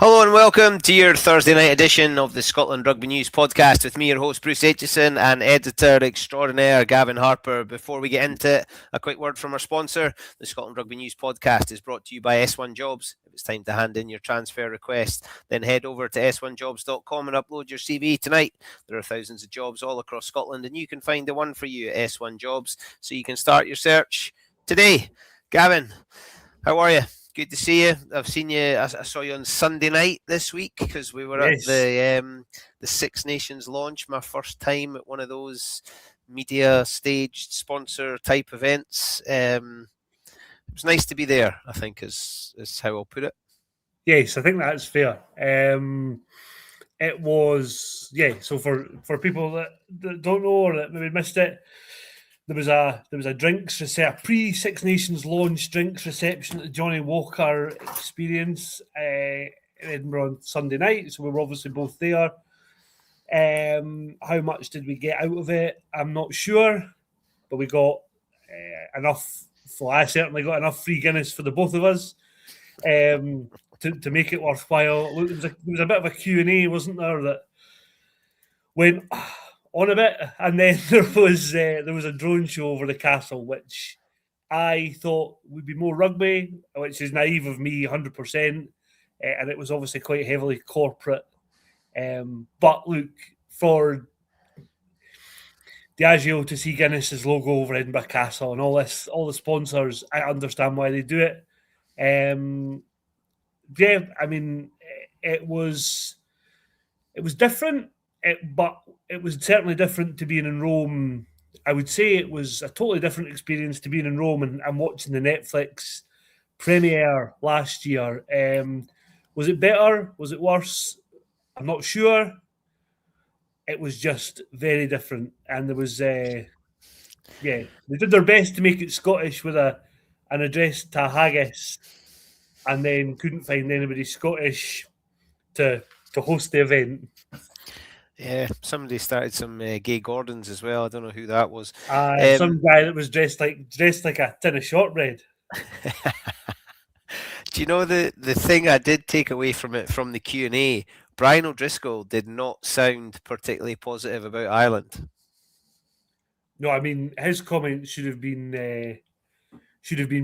Hello and welcome to your Thursday night edition of the Scotland Rugby News podcast with me, your host Bruce Aitchison, and editor extraordinaire Gavin Harper. Before we get into it, a quick word from our sponsor. The Scotland Rugby News podcast is brought to you by S1 Jobs. If it's time to hand in your transfer request, then head over to s1jobs.com and upload your CV tonight. There are thousands of jobs all across Scotland, and you can find the one for you at S1 Jobs, so you can start your search today. Gavin, how are you? Good to see you. I've seen you. I saw you on Sunday night this week because we were at the Six Nations launch. My first time at one of those media staged sponsor type events. It was nice to be there, I think is how I'll put it. Yes, I think that's fair. It was, so for people that don't know or that maybe missed it, there was a drinks reception, a pre-Six Nations launch drinks reception at the Johnny Walker Experience in Edinburgh on Sunday night. So we were obviously both there. How much did we get out of it? I'm not sure, but we got enough. Well, I certainly got enough free Guinness for the both of us to make it worthwhile. Look, there was a bit of a Q&A, wasn't there, that went on a bit, and then there was a drone show over the castle, which I thought would be more rugby, which is naive of me, 100%, and it was obviously quite heavily corporate. But look, for Diageo to see Guinness's logo over Edinburgh Castle and all the sponsors, I understand why they do it. I mean, it was different. But it was certainly different to being in Rome. I would say it was a totally different experience to being in Rome and watching the Netflix premiere last year. Was it better? Was it worse? I'm not sure. It was just very different. And there was, they did their best to make it Scottish with an address to haggis, and then couldn't find anybody Scottish to host the event. Yeah, somebody started some gay Gordons as well. I don't know who that was. Some guy that was dressed like a tin of shortbread. Do you know the thing I did take away from it from the Q&A? Brian O'Driscoll did not sound particularly positive about Ireland. No, I mean his comments should have been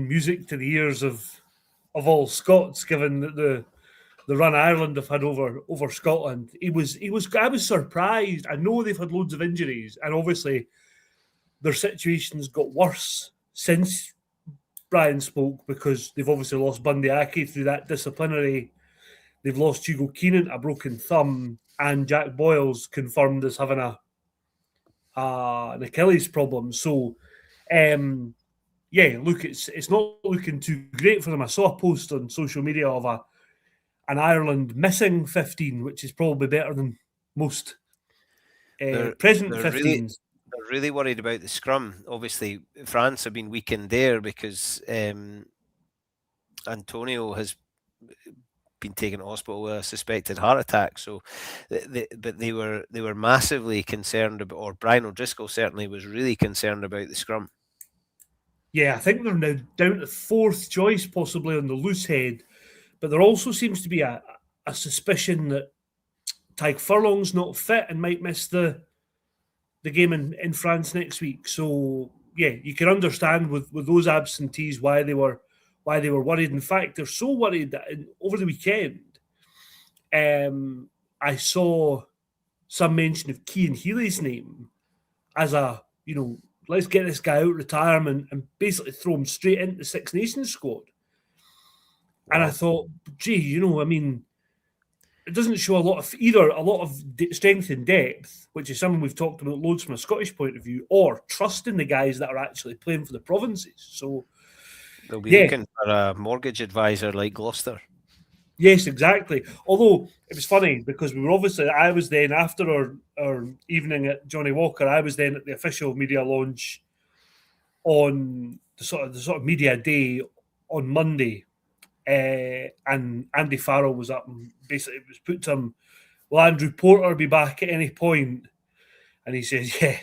music to the ears of all Scots, given that the run Ireland have had over Scotland. I was surprised. I know they've had loads of injuries, and obviously their situation's got worse since Brian spoke, because they've obviously lost Bundy Aki through that disciplinary. They've lost Hugo Keenan, a broken thumb, and Jack Boyle's confirmed as having an Achilles problem. So, look, it's not looking too great for them. I saw a post on social media of an Ireland missing 15, which is probably better than most present 15s. They're really worried about the scrum. Obviously, France have been weakened there because Antonio has been taken to hospital with a suspected heart attack. So, but they were massively concerned about, or Brian O'Driscoll certainly was really concerned about the scrum. Yeah, I think they're now down to fourth choice, possibly on the loose head. But there also seems to be a suspicion that Tadhg Furlong's not fit and might miss the game in France next week. So you can understand with those absentees why they were worried. In fact, they're so worried that over the weekend, I saw some mention of Cian Healy's name as let's get this guy out of retirement and basically throw him straight into the Six Nations squad. And I thought, gee, it doesn't show a lot of strength and depth, which is something we've talked about loads from a Scottish point of view, or trust in the guys that are actually playing for the provinces. So they'll be looking for a mortgage advisor like Gloucester. Yes, exactly. Although it was funny because I was then after our evening at Johnny Walker, I was then at the official media launch on the sort of media day on Monday. And Andy Farrell was up and basically it was put to him, will Andrew Porter be back at any point? And he says, yeah,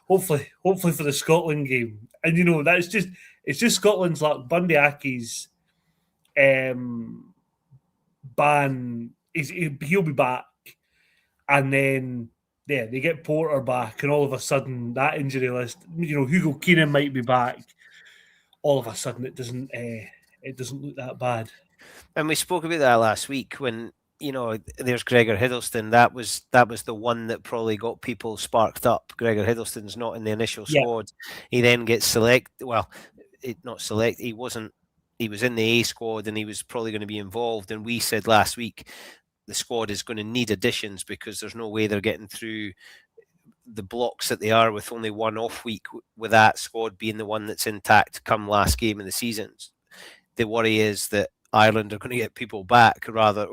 hopefully for the Scotland game. And it's just Scotland's luck. Bundy Aki's ban he'll be back, and then they get Porter back, and all of a sudden that injury list, Hugo Keenan might be back. All of a sudden, it doesn't look that bad. And we spoke about that last week when there's Gregor Hiddleston. That was the one that probably got people sparked up. Gregor Hiddleston's not in the initial squad. He then gets selected. Well, not select. He wasn't. He was in the A squad, and he was probably going to be involved. And we said last week the squad is going to need additions because there's no way they're getting through the blocks that they are with only one off week, with that squad being the one that's intact come last game of the season. The worry is that Ireland are going to get people back, rather,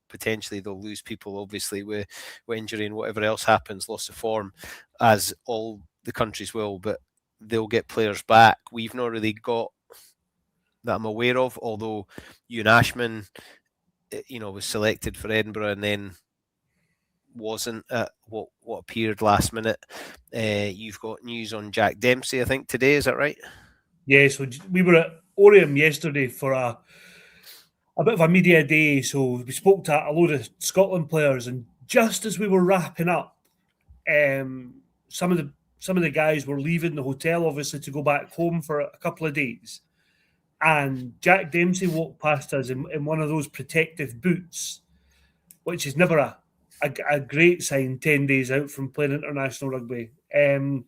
potentially they'll lose people, obviously, with injury and whatever else happens, loss of form, as all the countries will, but they'll get players back. We've not really got that I'm aware of, although Ewan Ashman, was selected for Edinburgh and then wasn't at what appeared last minute. You've got news on Jack Dempsey, I think, today. Is that right? Yeah, so we were at Oriam yesterday for a bit of a media day. So we spoke to a load of Scotland players, and just as we were wrapping up, some of the guys were leaving the hotel, obviously, to go back home for a couple of days. And Jack Dempsey walked past us in one of those protective boots, which is never a great sign 10 days out from playing international rugby. The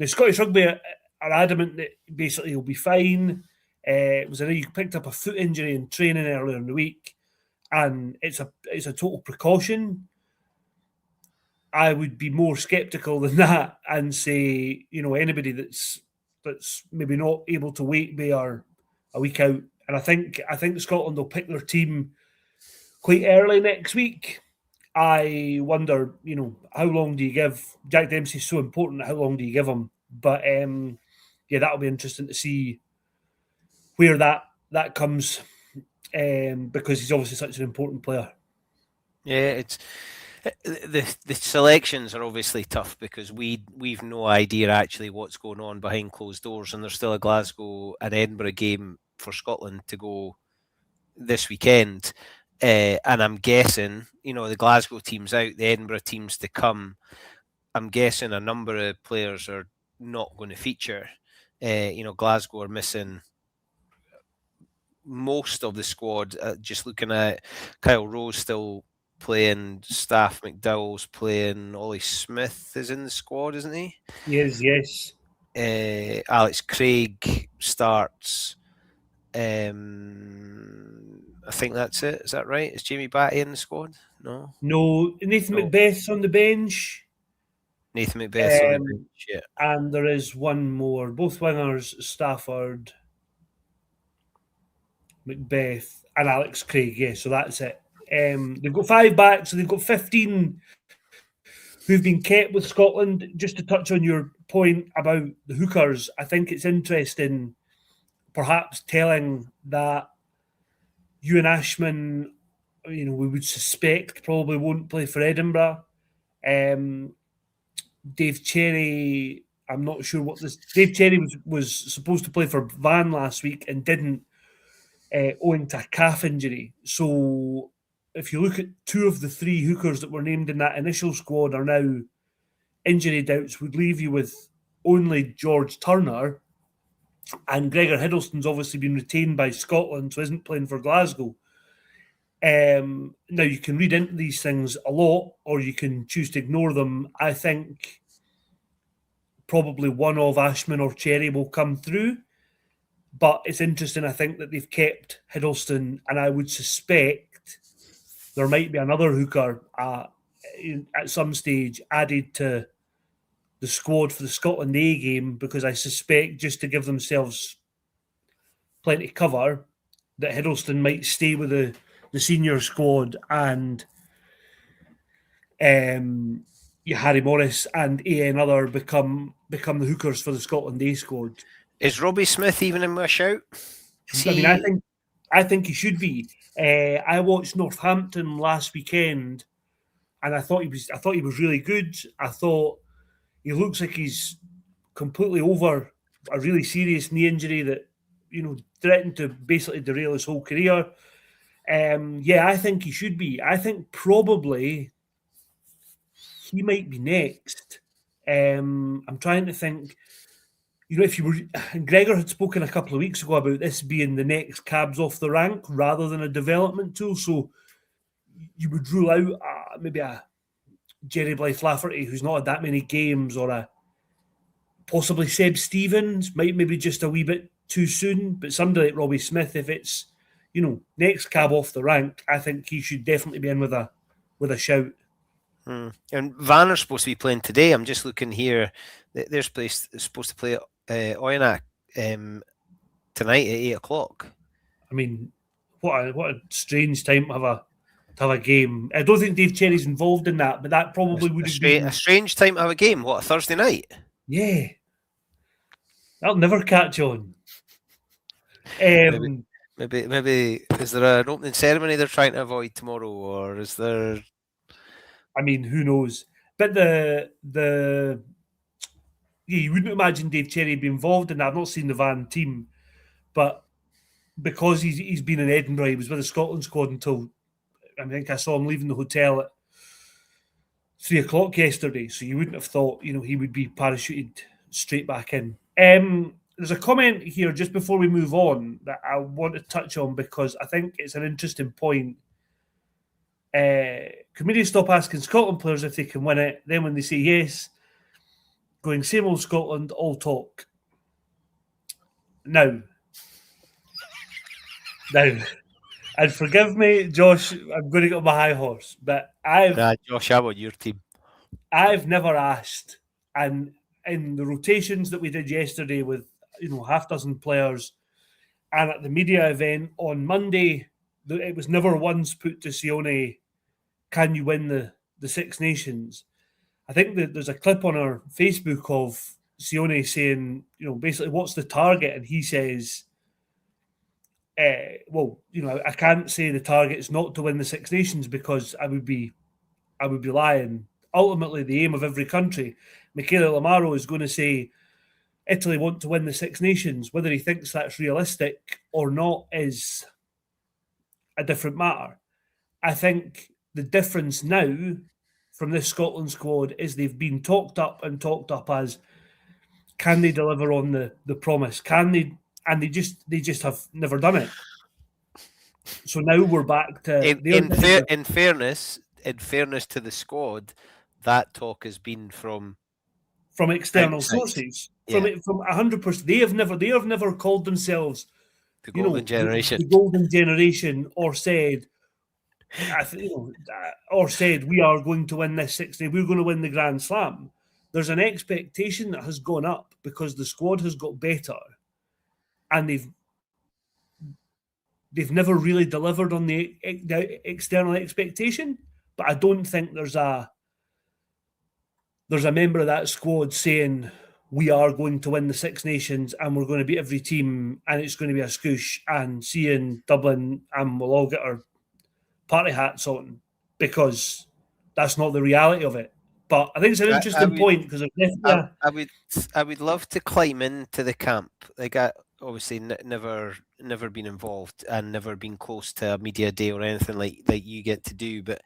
Scottish Rugby are adamant that basically he'll be fine. He picked up a foot injury in training earlier in the week, and it's a total precaution. I would be more sceptical than that and say, anybody that's maybe not able to wait there a week out. And I think Scotland will pick their team quite early next week. I wonder, how long do you give Jack Dempsey? So important. How long do you give him? But that'll be interesting to see where that comes, because he's obviously such an important player. Yeah, it's the selections are obviously tough because we've no idea actually what's going on behind closed doors, and there's still a Glasgow and Edinburgh game for Scotland to go this weekend. And I'm guessing, the Glasgow team's out, the Edinburgh team's to come. I'm guessing a number of players are not going to feature. Glasgow are missing most of the squad. Just looking at Kyle Rose still playing, Staff McDowell's playing, Ollie Smith is in the squad, isn't he? Yes. Alex Craig starts. I think that's it. Is that right? Is Jamie Batty in the squad? No, Nathan Macbeth's on the bench. Nathan Macbeth's on the bench, yeah. And there is one more. Both wingers, Stafford, Macbeth, and Alex Craig. Yeah, so that's it. They've got 5 back, so they've got 15 who've been kept with Scotland. Just to touch on your point about the hookers, I think it's interesting, perhaps telling that Ewan Ashman, we would suspect probably won't play for Edinburgh. Dave Cherry, I'm not sure what this. Dave Cherry was supposed to play for Van last week and didn't, owing to a calf injury. So if you look at 2 of the 3 hookers that were named in that initial squad are now injury doubts, would leave you with only George Turner, and Gregor Hiddleston's obviously been retained by Scotland, so isn't playing for Glasgow. Now, you can read into these things a lot, or you can choose to ignore them. I think probably one of Ashman or Cherry will come through, but it's interesting, I think, that they've kept Hiddleston, and I would suspect there might be another hooker at some stage added to the squad for the Scotland A game, because I suspect, just to give themselves plenty of cover, that Hiddleston might stay with the senior squad, and Harry Morris and AN Other become the hookers for the Scotland A squad. Is Robbie Smith even in my shout? I think he should be. I watched Northampton last weekend, and I thought he was really good. I thought he looks like he's completely over a really serious knee injury that threatened to basically derail his whole career. Yeah, I think he should be. I think probably he might be next. I'm trying to think. If you were, Gregor had spoken a couple of weeks ago about this being the next cabs off the rank rather than a development tool. So you would rule out maybe a Jerry Blythe Lafferty who's not had that many games, or a possibly Seb Stevens, might maybe just a wee bit too soon. But somebody like Robbie Smith, if it's next cab off the rank, I think he should definitely be in with a shout. And Vanner's supposed to be playing today. I'm just looking here. They're supposed to play Oyonnax tonight at 8:00. I mean, what a strange time to have a game. I don't think Dave Cherry's involved in that, but that probably would have been a strange time to have a game. What, a Thursday night? Yeah, that'll never catch on. Maybe is there an opening ceremony they're trying to avoid tomorrow, or is there? I mean, who knows? But you wouldn't imagine Dave Cherry be involved in that. I've not seen the Van team, but because he's been in Edinburgh, he was with the Scotland squad until I think I saw him leaving the hotel at 3:00 yesterday. So you wouldn't have thought he would be parachuted straight back in. There's a comment here just before we move on that I want to touch on because I think it's an interesting point. Comedians stop asking Scotland players if they can win it. Then when they say yes, going same old Scotland, all talk. Now, and forgive me, Josh, I'm going to get on my high horse, but Josh, how about your team? I've never asked, and in the rotations that we did yesterday with half dozen players, and at the media event on Monday, it was never once put to Sione, can you win the Six Nations? I think that there's a clip on our Facebook of Sione saying, basically, what's the target? And he says, I can't say the target is not to win the Six Nations because I would be lying. Ultimately, the aim of every country, Michele Lamaro is going to say Italy want to win the Six Nations. Whether he thinks that's realistic or not is a different matter. I think the difference now from this Scotland squad is they've been talked up as, can they deliver on the promise? Can they? And they just have never done it. So now we're back to in fairness to the squad, that talk has been from external sources. From 100%. They have never called themselves the golden generation. The golden generation, or said we are going to win this 60. We're going to win the Grand Slam. There's an expectation that has gone up because the squad has got better, and they've never really delivered on the external expectation. But I don't think there's a member of that squad saying we are going to win the Six Nations and we're going to beat every team and it's going to be a scoosh and see you in Dublin and we'll all get our party hats on, because that's not the reality of it. But I think it's an interesting point because I would love to climb into the camp. Like, I obviously never been involved and never been close to a media day or anything like you get to do. But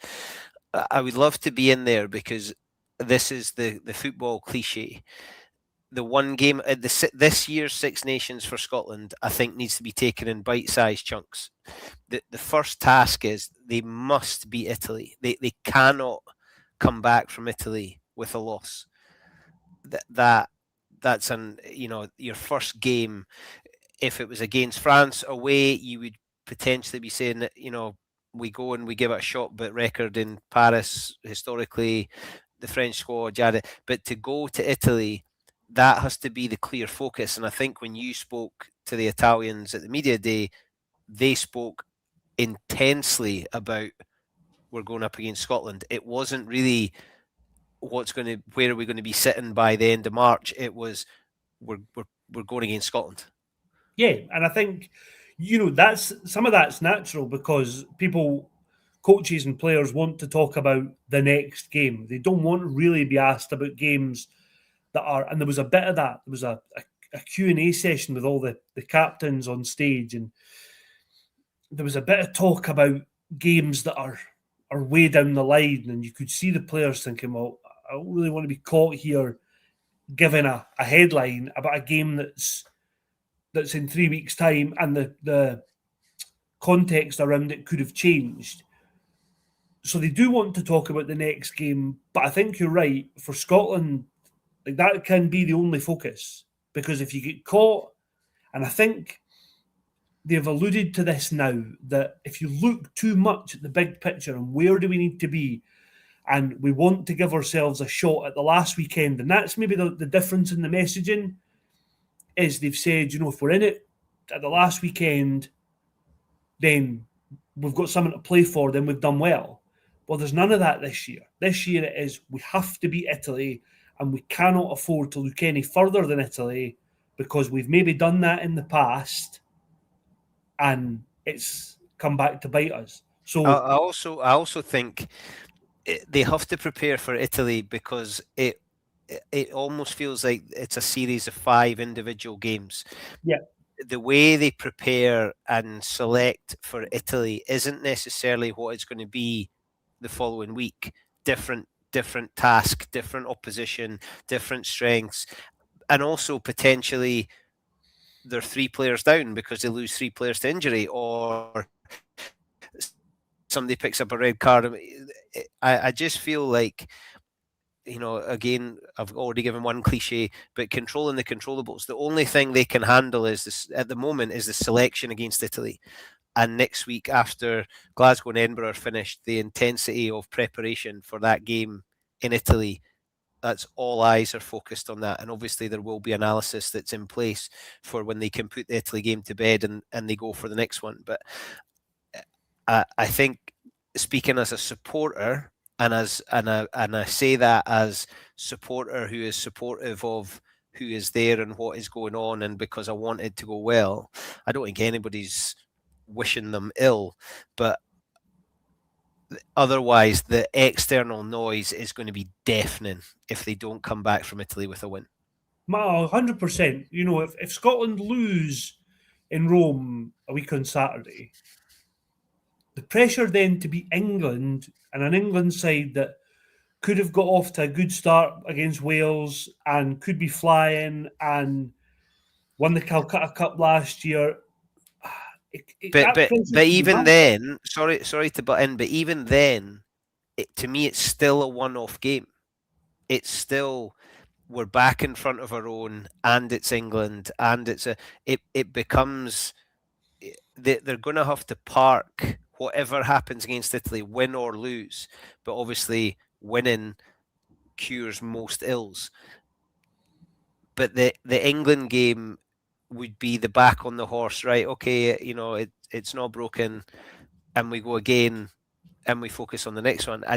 I would love to be in there because this is the football cliche. The one game this year's Six Nations for Scotland, I think, needs to be taken in bite-sized chunks. The first task is they must beat Italy. They cannot come back from Italy with a loss. That's your first game. If it was against France away, you would potentially be saying that we go and we give it a shot, but record in Paris historically, the French squad, but to go to Italy, that has to be the clear focus. And I think when you spoke to the Italians at the media day, they spoke intensely about we're going up against Scotland. It wasn't really where are we going to be sitting by the end of March. It was we're going against Scotland. Yeah, and I think that's some of that's natural because coaches and players want to talk about the next game. They don't want to really be asked about games that are, and there was a bit of that. There was a Q&A session with all the captains on stage, and there was a bit of talk about games that are way down the line, and you could see the players thinking, well, I don't really want to be caught here giving a headline about a game that's in 3 weeks' time, and the context around it could have changed. So they do want to talk about the next game, but I think you're right. For Scotland, like, that can be the only focus, because if you get caught, and I think they've alluded to this now, that if you look too much at the big picture and where do we need to be, and we want to give ourselves a shot at the last weekend, and that's maybe the difference in the messaging, is they've said, if we're in it at the last weekend, then we've got something to play for, then we've done well. Well, there's none of that this year. This year it is, we have to beat Italy, and we cannot afford to look any further than Italy, because we've maybe done that in the past and it's come back to bite us. So I also think they have to prepare for Italy, because it almost feels like it's a series of 5 individual games. Yeah. The way they prepare and select for Italy isn't necessarily what it's going to be the following week. Different task, different opposition, different strengths, and also potentially they're 3 players down because they lose 3 players to injury, or somebody picks up a red card. I just feel like, again, I've already given one cliche, but controlling the controllables. The only thing they can handle is this at the moment is the selection against Italy. And next week, after Glasgow and Edinburgh are finished, the intensity of preparation for that game in Italy, that's all eyes are focused on that. And obviously there will be analysis that's in place for when they can put the Italy game to bed and they go for the next one. But I think, speaking as a supporter, and I say that as supporter who is supportive of who is there and what is going on, and because I want it to go well, I don't think anybody's wishing them ill, but otherwise the external noise is going to be deafening if they don't come back from Italy with a win. 100%. If Scotland lose in Rome a week on Saturday, the pressure then to beat England, and an England side that could have got off to a good start against Wales and could be flying and won the Calcutta Cup last year. But even then, sorry to butt in, but even then, to me, it's still a one-off game. It's still, we're back in front of our own, and it's England, and it becomes, they're going to have to park whatever happens against Italy, win or lose. But obviously, winning cures most ills. But the England game would be the back on the horse, right? Okay, it's not broken, and we go again, and we focus on the next one. I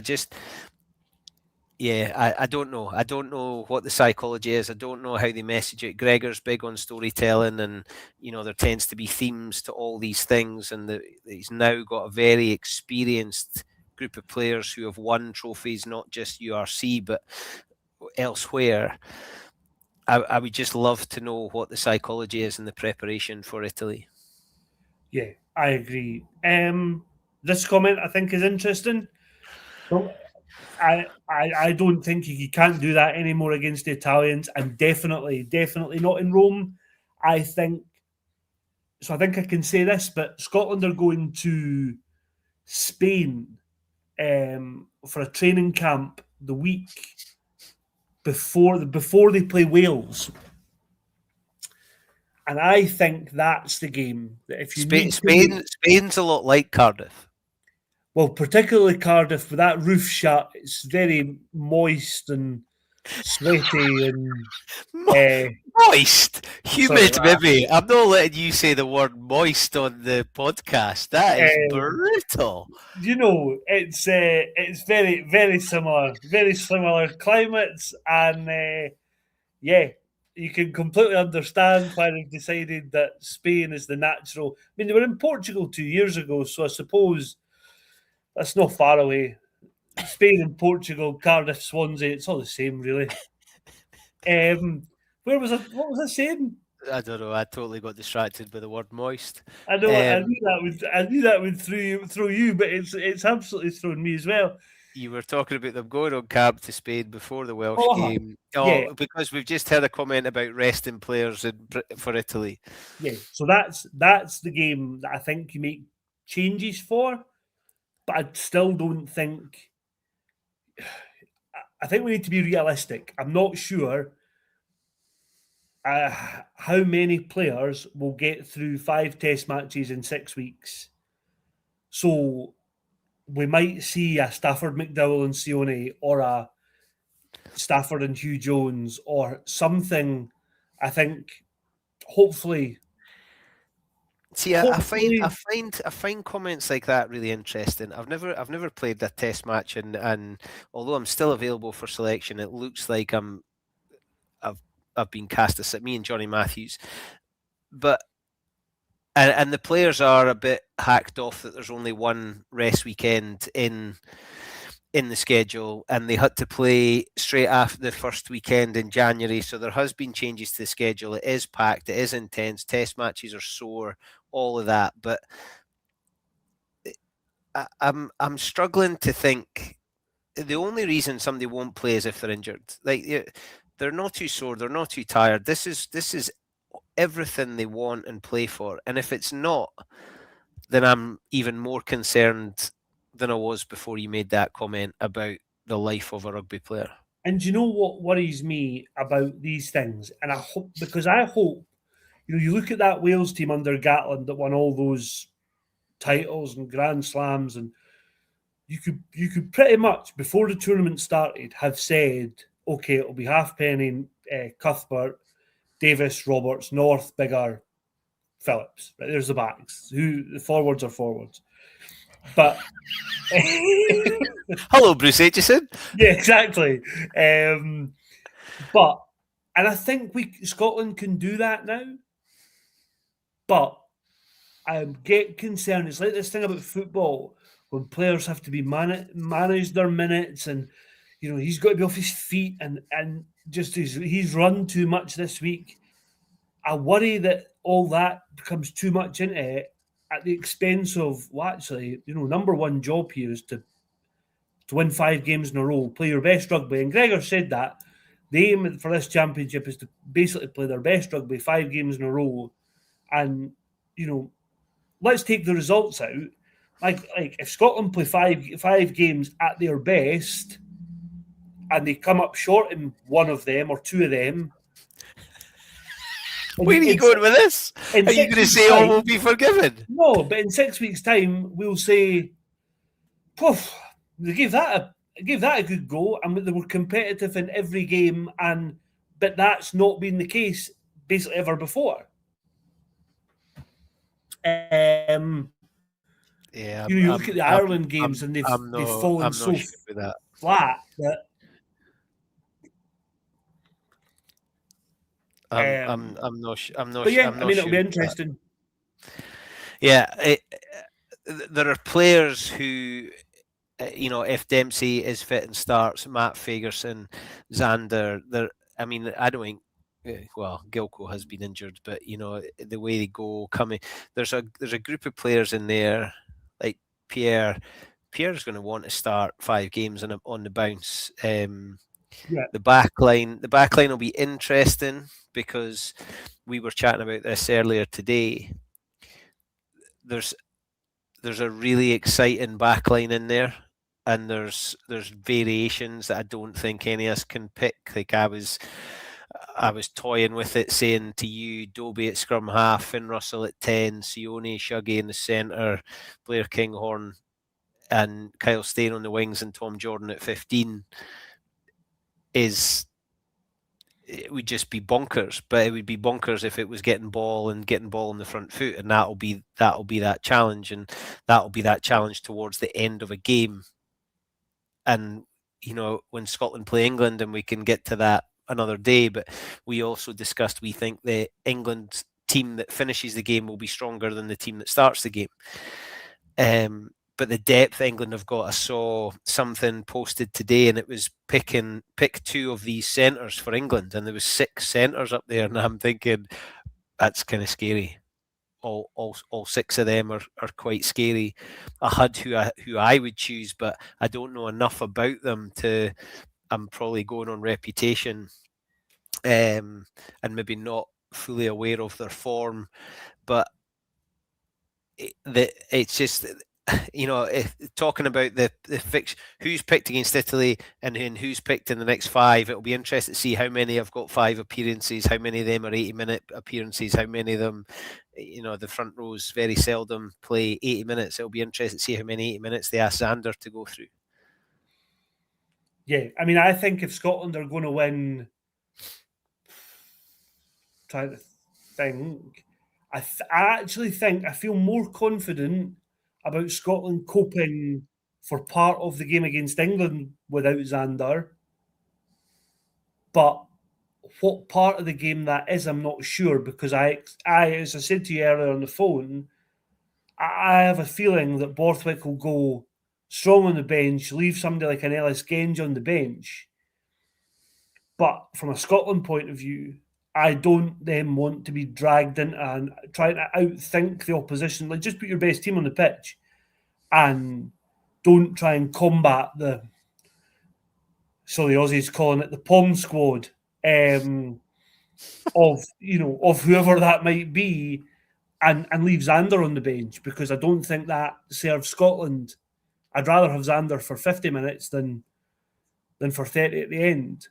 don't know. I don't know what the psychology is. I don't know how they message it. Gregor's big on storytelling, and there tends to be themes to all these things, and he's now got a very experienced group of players who have won trophies, not just URC but elsewhere. I would just love to know what the psychology is in the preparation for Italy. Yeah, I agree. This comment I think is interesting. So I don't think you can't do that anymore against the Italians, and definitely not in Rome. I think I can say this, but Scotland are going to Spain for a training camp the week before they play Wales. And I think that's the game that if you Spain's a lot like Cardiff. Well, particularly Cardiff, with that roof shut, it's very moist and sweaty and moist, humid. Maybe I'm not letting you say the word moist on the podcast. That is brutal. It's very, very similar climates, and you can completely understand why they've decided that Spain is the natural. I mean, they were in Portugal 2 years ago, so I suppose that's not far away. Spain and Portugal, Cardiff, Swansea, it's all the same, really. What was I saying? I don't know. I totally got distracted by the word moist. I know. I knew that would throw you, but it's absolutely thrown me as well. You were talking about them going on camp to Spain before the Welsh Oh, game. yeah, Oh, because we've just heard a comment about resting players for Italy. yeah. So that's the game that I think you make changes for, but I still don't think. I think we need to be realistic. I'm not sure how many players will get through 5 test matches in 6 weeks. So we might see a Stafford McDowell and Sione, or a Stafford and Hugh Jones, or something. I think hopefully. See, I find comments like that really interesting. I've never played a test match, and although I'm still available for selection, it looks like I've been cast aside. Me and Johnny Matthews, but and the players are a bit hacked off that there's only one rest weekend in the schedule, and they had to play straight after the first weekend in January. So there has been changes to the schedule. It is packed. It is intense. Test matches are sore. All of that, but I'm struggling to think. The only reason somebody won't play is if they're injured. Like, they're not too sore. They're not too tired. This is everything they want and play for. And if it's not, then I'm even more concerned than I was before you made that comment about the life of a rugby player. And do you know what worries me about these things? And I hope, you look at that Wales team under Gatland that won all those titles and Grand Slams, and you could pretty much, before the tournament started, have said, okay, it'll be Halfpenny, Cuthbert, Davis, Roberts, North, Biggar, Phillips. Right, there's the backs. The forwards are forwards. But hello, Bruce Aitchison. Yeah, exactly. And I think Scotland can do that now. But I get concerned. It's like this thing about football when players have to be manage their minutes, and he's got to be off his feet, and just he's run too much this week. I worry that all that becomes too much into it at the expense of, well, actually, number one job here is to win 5 games in a row, play your best rugby. And Gregor said that the aim for this championship is to basically play their best rugby 5 games in a row. And, let's take the results out. Like if Scotland play five games at their best and they come up short in one of them or 2 of them. Where are you going with this? Are you going to say all will be forgiven? No, but in 6 weeks' time, we'll say, poof, they gave that a good go, and they were competitive in every game, but that's not been the case basically ever before. Yeah, you look at the Ireland games, and they've fallen so flat that I'm not. But yeah, it'll be interesting. Yeah, there are players who, if Dempsey is fit and starts, Matt Fagerson, Zander. I don't think. Well, Gilco has been injured, but the way they go coming, there's a group of players in there like Pierre. Pierre's going to want to start 5 games on the bounce. Yeah. The back line will be interesting because we were chatting about this earlier today. There's a really exciting back line in there, and there's variations that I don't think any of us can pick. Like I was toying with it, saying to you, Dobie at scrum half, Finn Russell at 10, Sione, Shuggy in the centre, Blair Kinghorn and Kyle Steyn on the wings, and Tom Jordan at 15 it would just be bonkers. But it would be bonkers if it was getting ball on the front foot, and that'll be that challenge, and that'll be that challenge towards the end of a game. And when Scotland play England, and we can get to that another day, but we also discussed we think the England team that finishes the game will be stronger than the team that starts the game. But the depth England have got, I saw something posted today, and it was pick 2 of these centres for England, and there was 6 centres up there, and I'm thinking, that's kind of scary. All 6 of them are quite scary. A HUD who I would choose, but I don't know enough about them to. I'm probably going on reputation, and maybe not fully aware of their form, but it's just, you know, talking about the fix, who's picked against Italy and who's picked in the next 5. It'll be interesting to see how many have got 5 appearances, how many of them are 80-minute appearances, how many of them, you know, the front rows very seldom play 80 minutes. It'll be interesting to see how many 80 minutes they ask Xander to go through. Yeah, I mean, I think if Scotland are going to win, trying to think, I actually think I feel more confident about Scotland coping for part of the game against England without Xander. But what part of the game that is, I'm not sure, because I as I said to you earlier on the phone, I have a feeling that Borthwick will go strong on the bench, leave somebody like an Ellis Genge on the bench. But from a Scotland point of view, I don't then want to be dragged into and trying to outthink the opposition. Like, just put your best team on the pitch and don't try and combat the, so the Aussies calling it the Pom Squad, of, you know, of whoever that might be, and leave Xander on the bench, because I don't think that serves Scotland. I'd rather have Xander for 50 minutes than for 30 at the end.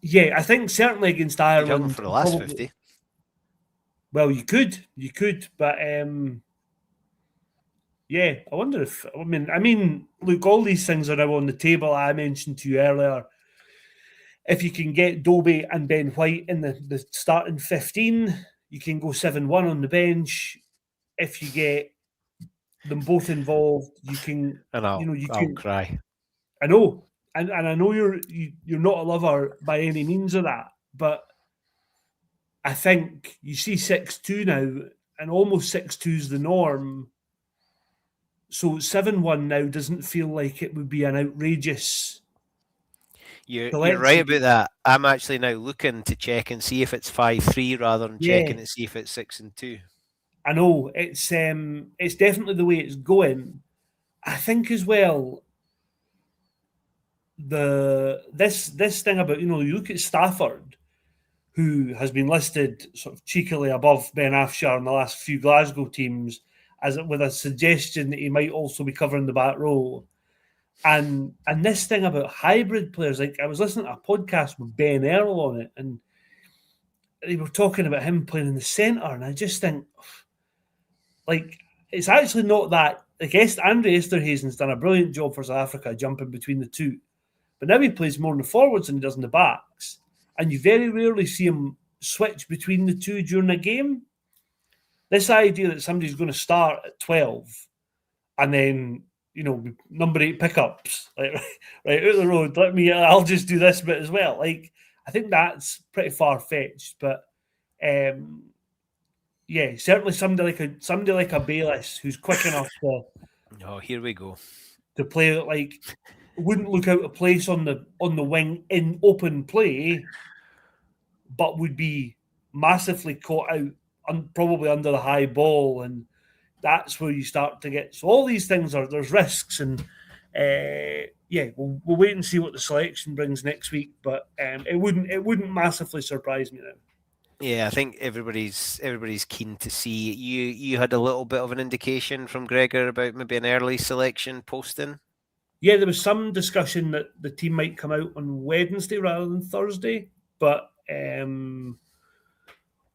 Yeah, I think certainly against Ireland for the last 50. Well, you could, but yeah, I wonder if I mean, look, all these things are now on the table. I mentioned to you earlier, if you can get Dobie and Ben White in the starting 15, you can go 7-1 on the bench. If you get them both involved, you can. And I'll cry. I know, and I know you're not a lover by any means of that, but I think you see 6-2 now, and almost 6-2 is the norm. So 7-1 now doesn't feel like it would be an outrageous. You're right about that. I'm actually now looking to check and see if it's 5-3 rather than checking to see if it's 6-2. I know it's definitely the way it's going. I think as well, this thing about, you know, you look at Stafford, who has been listed sort of cheekily above Ben Afshar in the last few Glasgow teams, with a suggestion that he might also be covering the back row. And this thing about hybrid players, like I was listening to a podcast with Ben Earl on it, and they were talking about him playing in the centre, and I just think, like, it's actually not that. I guess Andre Esterhuizen's done a brilliant job for South Africa jumping between the two, but now he plays more in the forwards than he does in the backs, and you very rarely see him switch between the two during a game. This idea that somebody's going to start at 12 and then, you know, number 8 pickups, like, right out the road, I'll just do this bit as well. Like, I think that's pretty far-fetched, but yeah, certainly somebody like a Bayliss who's quick enough to. Oh, here we go. To play, like, wouldn't look out of place on the wing in open play, but would be massively caught out, probably under the high ball, and that's where you start to get. So all these things there's risks, and yeah, we'll wait and see what the selection brings next week. But it wouldn't massively surprise me now. Yeah, I think everybody's keen to see. You had a little bit of an indication from Gregor about maybe an early selection posting. Yeah, there was some discussion that the team might come out on Wednesday rather than Thursday, but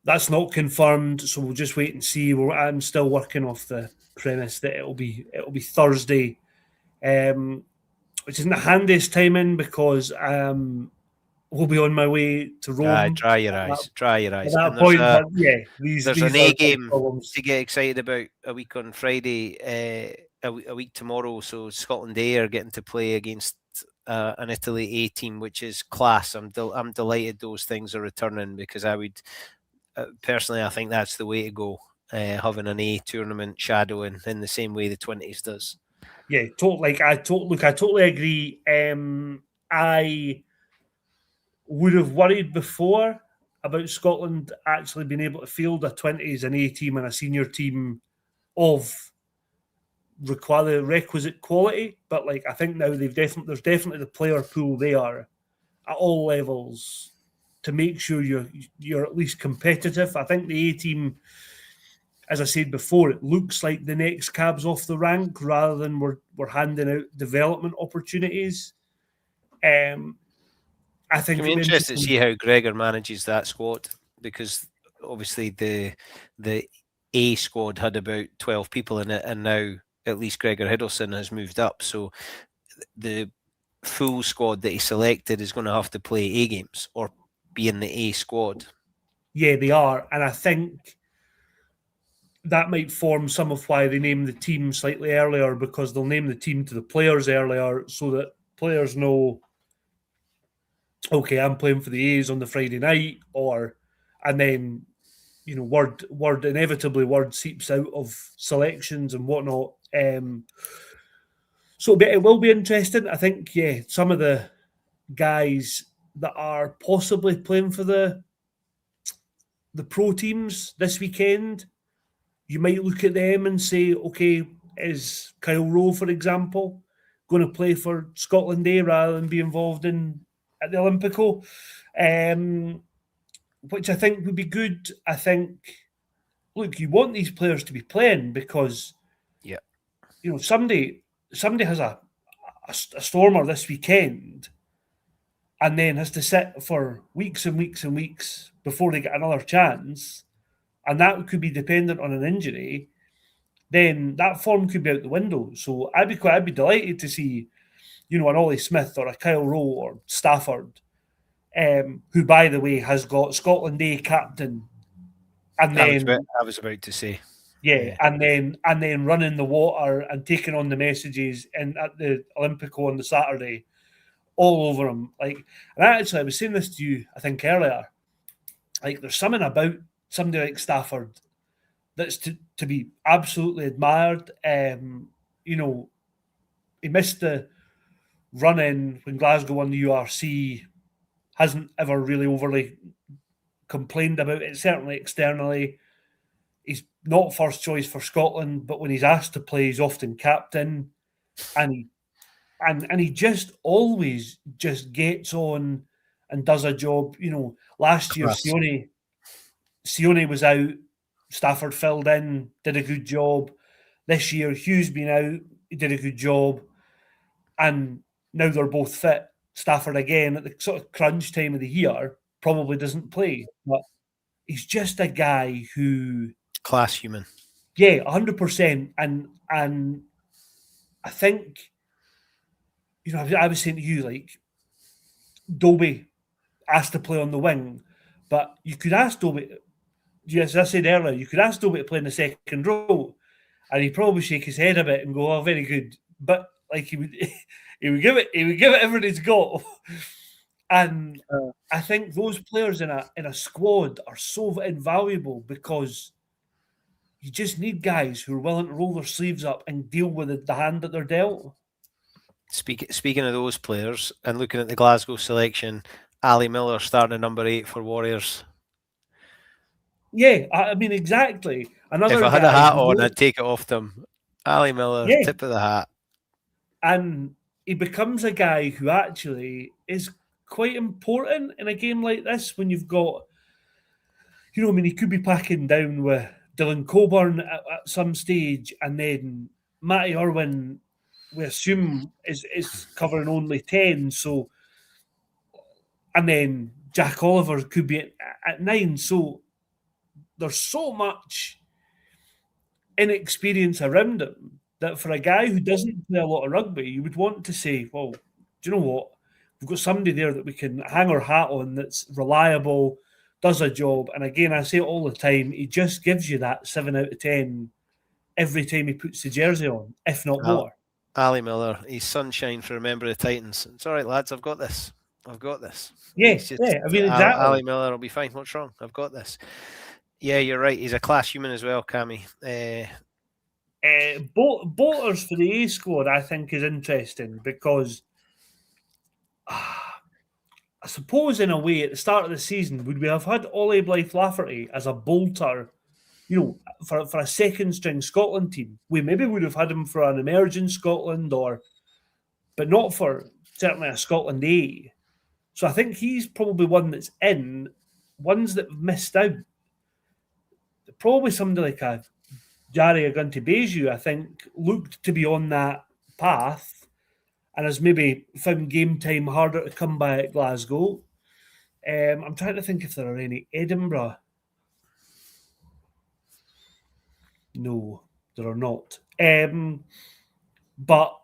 that's not confirmed. So we'll just wait and see. I'm still working off the premise that it'll be Thursday, which isn't the handiest timing because will be on my way to Rome. Dry your eyes. At that point, there's an A game to get excited about a week on Friday, a week tomorrow. So Scotland A are getting to play against an Italy A team, which is class. I'm delighted those things are returning, because I would personally, I think that's the way to go. Having an A tournament shadowing in the same way the 20s does. Yeah, I totally agree. I would have worried before about Scotland actually being able to field a 20s, an A team, and a senior team of requisite quality. But like, I think now there's definitely the player pool there at all levels to make sure you're at least competitive. I think the A team, as I said before, it looks like the next cabs off the rank rather than we're handing out development opportunities. I think I'm interested to see how Gregor manages that squad, because obviously the A squad had about 12 people in it, and now at least Gregor Hiddleston has moved up. So the full squad that he selected is going to have to play A games or be in the A squad. Yeah, they are. And I think that might form some of why they name the team slightly earlier, because they'll name the team to the players earlier so that players know, okay, I'm playing for the A's on the Friday night, and then, you know, word seeps out of selections and whatnot. So it will be interesting. I think, yeah, some of the guys that are possibly playing for the pro teams this weekend, you might look at them and say, okay, is Kyle Rowe, for example, going to play for Scotland A rather than be involved at the Olympico? Which I think would be good. I think, look, you want these players to be playing because, yeah, you know, somebody has a stormer this weekend and then has to sit for weeks and weeks and weeks before they get another chance, and that could be dependent on an injury, then that form could be out the window. So I'd be delighted to see, you know, an Ollie Smith or a Kyle Rowe or Stafford, who, by the way, has got Scotland A captain, and then I was about to say, yeah, and then running the water and taking on the messages and at the Olympico on the Saturday, all over him. Like, and actually, I was saying this to you, I think earlier. Like, there's something about somebody like Stafford that's to be absolutely admired. You know, he missed the run in when Glasgow won the URC. Hasn't ever really overly complained about it, certainly externally. He's not first choice for Scotland, but when he's asked to play, he's often captain, and he just always just gets on and does a job. You know, last year Sione was out, Stafford filled in, did a good job. This year Hugh's been out, he did a good job, and now they're both fit. Stafford again at the sort of crunch time of the year probably doesn't play, but he's just a guy who class human. Yeah, 100%. And I think, you know, I was saying to you, like, Dobie asked to play on the wing, but you could ask Dobie, as I said earlier, you could ask Dobie to play in the second row, and he'd probably shake his head a bit and go, "Oh, very good." But like he would give it everything he's got. And I think those players in a squad are so invaluable because you just need guys who are willing to roll their sleeves up and deal with the hand that they're dealt. Speaking of those players and looking at the Glasgow selection, Ali Miller starting at number 8 for Warriors. Yeah, I mean, exactly. If I had a hat on, I'd take it off them. Ali Miller, yeah. Tip of the hat. And he becomes a guy who actually is quite important in a game like this when you've got, you know, I mean, he could be packing down with Dylan Coburn at some stage, and then Matty Irwin, we assume, is covering only 10. So, and then Jack Oliver could be at 9. So there's so much inexperience around him that for a guy who doesn't play a lot of rugby, you would want to say, well, do you know what? We've got somebody there that we can hang our hat on that's reliable, does a job. And again, I say it all the time, he just gives you that 7 out of 10 every time he puts the jersey on, if not more. Ali Miller, he's sunshine for a member of the Titans. It's all right, lads, I've got this. Yeah, yeah, I mean, exactly. Ali Miller will be fine. What's wrong? I've got this. Yeah, you're right. He's a class human as well, Cammy. Bolters for the A squad, I think, is interesting because I suppose in a way at the start of the season, would we have had Ollie Blythe-Lafferty as a bolter, for a second string Scotland team? We maybe would have had him for an emerging Scotland, but not for certainly a Scotland A. So I think he's probably one that's in. Ones that have missed out, probably somebody like a Jari Agunti-Beju, I think, looked to be on that path and has maybe found game time harder to come by at Glasgow. I'm trying to think if there are any. Edinburgh. No, there are not. But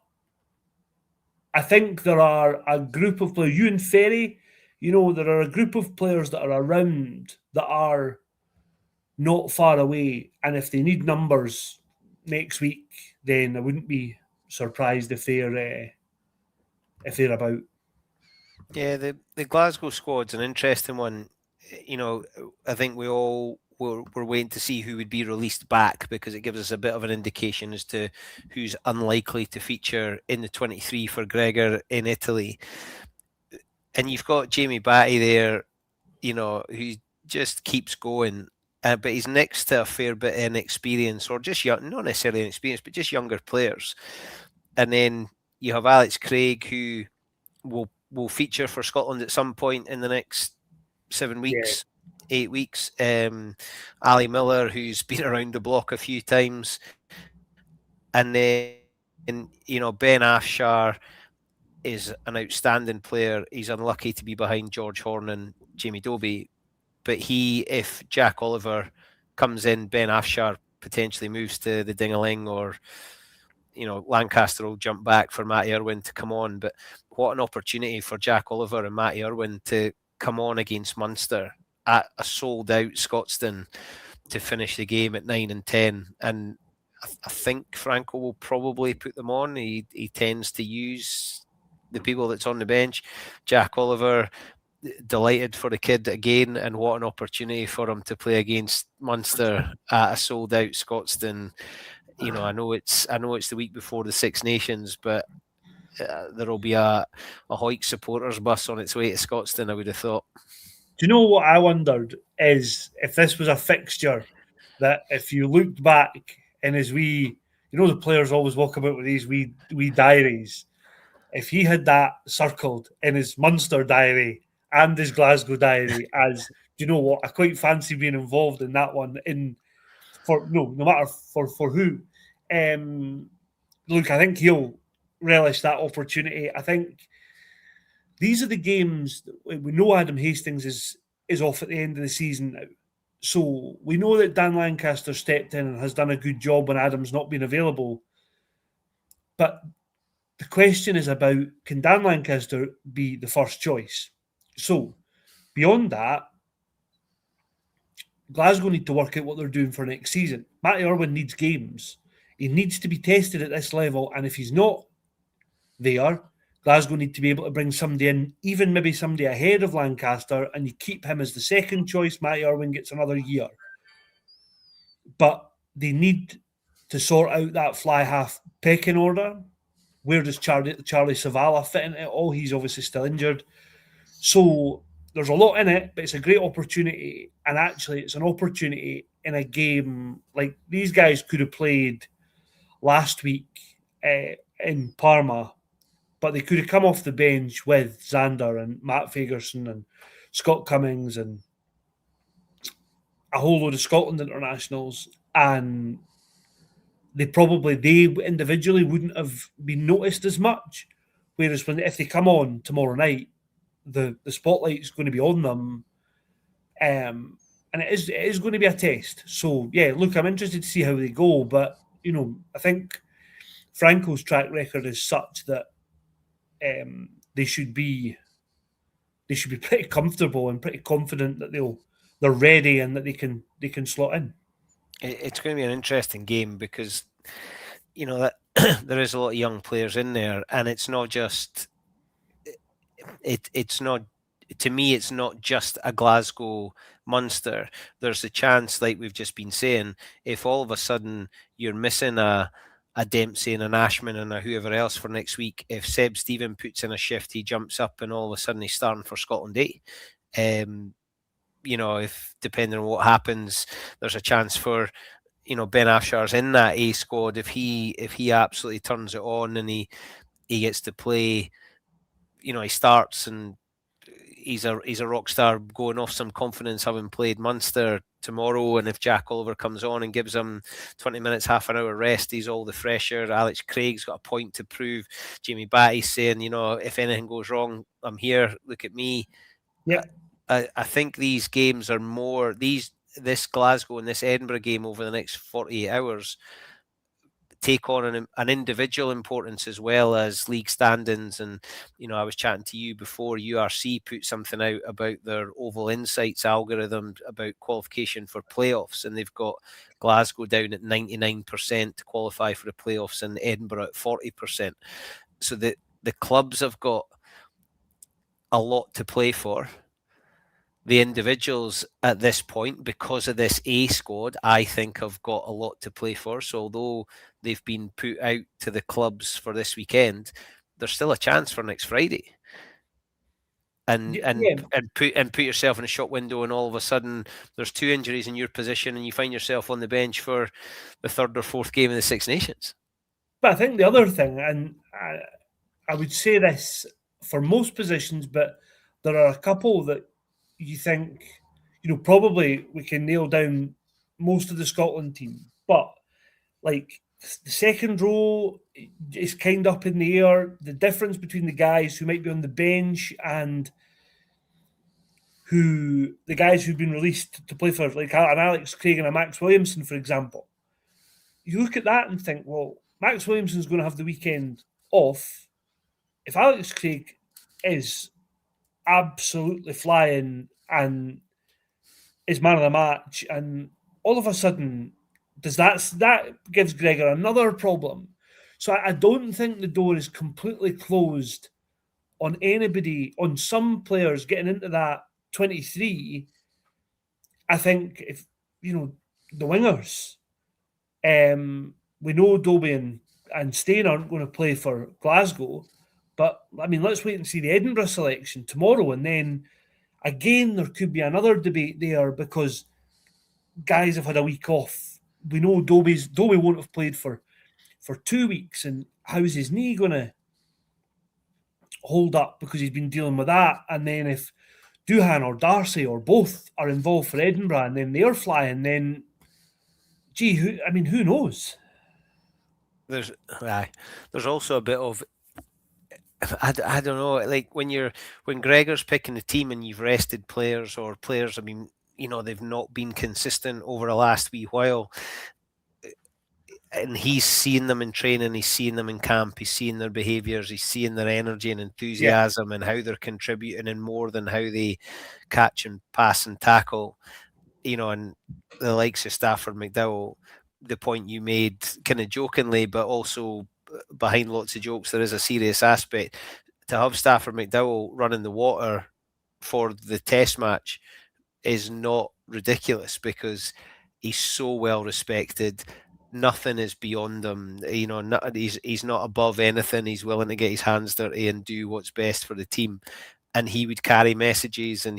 I think there are a group of players. Ewan Ferry, there are a group of players that are around that are not far away. And if they need numbers next week, then I wouldn't be surprised if they're about. Yeah, the Glasgow squad's an interesting one. I think we all were waiting to see who would be released back, because it gives us a bit of an indication as to who's unlikely to feature in the 23 for Gregor in Italy. And you've got Jamie Batty there, who just keeps going. But he's next to a fair bit of inexperience, or just young, not necessarily inexperienced, but just younger players. And then you have Alex Craig, who will feature for Scotland at some point in the next 7 weeks, 8 weeks. Ali Miller, who's been around the block a few times. And then, Ben Afshar is an outstanding player. He's unlucky to be behind George Horn and Jamie Dobie. But if Jack Oliver comes in, Ben Afshar potentially moves to the Ding-a-Ling, or Lancaster will jump back for Matty Irwin to come on. But what an opportunity for Jack Oliver and Matty Irwin to come on against Munster at a sold-out Scotstoun to finish the game at 9 and 10. And I think Franco will probably put them on. He tends to use the people that's on the bench. Jack Oliver, delighted for the kid again, and what an opportunity for him to play against Munster at a sold-out Scotstoun. I know it's the week before the Six Nations, but there'll be a Hoyk supporters bus on its way to Scotstoun, I would have thought. Do you know what I wondered is if this was a fixture that if you looked back and as the players always walk about with these wee diaries, if he had that circled in his Munster diary and his Glasgow diary as, do you know what, I quite fancy being involved in that one no matter for who. Look, I think he'll relish that opportunity. I think these are the games that we know Adam Hastings is off at the end of the season now. So we know that Dan Lancaster stepped in and has done a good job when Adam's not been available. But the question is about, can Dan Lancaster be the first choice? So beyond that, Glasgow need to work out what they're doing for next season. Matty Irwin needs games. He needs to be tested at this level. And if he's not there, Glasgow need to be able to bring somebody in, even maybe somebody ahead of Lancaster, and you keep him as the second choice. Matty Irwin gets another year. But they need to sort out that fly half pecking order. Where does Charlie Savala fit into it all? He's obviously still injured. So there's a lot in it, but it's a great opportunity. And actually, it's an opportunity in a game like these guys could have played last week in Parma, but they could have come off the bench with Zander and Matt Fagerson and Scott Cummings and a whole load of Scotland internationals, and they individually wouldn't have been noticed as much. Whereas if they come on tomorrow night, the spotlight is going to be on them, and it is going to be a test. So yeah, look, I'm interested to see how they go, but I think Franco's track record is such that they should be pretty comfortable and pretty confident that they're ready and that they can slot in. It's going to be an interesting game because that there is a lot of young players in there, and it's not just it's not, to me, it's not just a Glasgow Munster. There's a chance, like we've just been saying, if all of a sudden you're missing a Dempsey and an Ashman and a whoever else for next week. If Seb Stephen puts in a shift, he jumps up and all of a sudden he's starting for Scotland A. If depending on what happens, there's a chance for Ben Afshar's in that A squad. If he absolutely turns it on and he gets to play, he starts and he's a rock star going off some confidence, having played Munster tomorrow. And if Jack Oliver comes on and gives him 20 minutes, half an hour rest, he's all the fresher. Alex Craig's got a point to prove. Jamie Batty's saying, if anything goes wrong, I'm here. Look at me. Yeah, I think these games are more this Glasgow and this Edinburgh game over the next 48 hours take on an individual importance as well as league standings. And I was chatting to you before, URC put something out about their Oval Insights algorithm about qualification for playoffs, and they've got Glasgow down at 99% to qualify for the playoffs and Edinburgh at 40%. So the clubs have got a lot to play for. The individuals at this point, because of this A squad, I think have got a lot to play for. So although they've been put out to the clubs for this weekend, there's still a chance for next Friday. And put yourself in a shot window, and all of a sudden there's 2 injuries in your position, and you find yourself on the bench for the 3rd or 4th game of the Six Nations. But I think the other thing, and I would say this for most positions, but there are a couple that you think, probably we can nail down most of the Scotland team. But like the second row is kind of up in the air. The difference between the guys who might be on the bench and the guys who've been released to play for, like an Alex Craig and a Max Williamson, for example. You look at that and think, well, Max Williamson's going to have the weekend off. If Alex Craig is absolutely flying and is man of the match, and all of a sudden that gives Gregor another problem. So I don't think the door is completely closed on anybody, on some players getting into that 23. I think if the wingers, we know Dobie and Stein aren't going to play for Glasgow, but I mean, let's wait and see the Edinburgh selection tomorrow, and then again there could be another debate there because guys have had a week off. We know Dobie won't have played for 2 weeks, and how's his knee going to hold up because he's been dealing with that? And then if Duhan or Darcy or both are involved for Edinburgh and then they're flying, then who knows? There's also a bit of I don't know, like when Gregor's picking the team and you've rested players, or players have been, they've not been consistent over the last wee while, and he's seeing them in training, he's seeing them in camp, he's seeing their behaviours, he's seeing their energy and enthusiasm and how they're contributing in more than how they catch and pass and tackle, and the likes of Stafford McDowell, the point you made kind of jokingly, but also behind lots of jokes, there is a serious aspect. To have Stafford McDowell running the water for the test match is not ridiculous because he's so well respected. Nothing is beyond him. He's not above anything. He's willing to get his hands dirty and do what's best for the team. And he would carry messages, and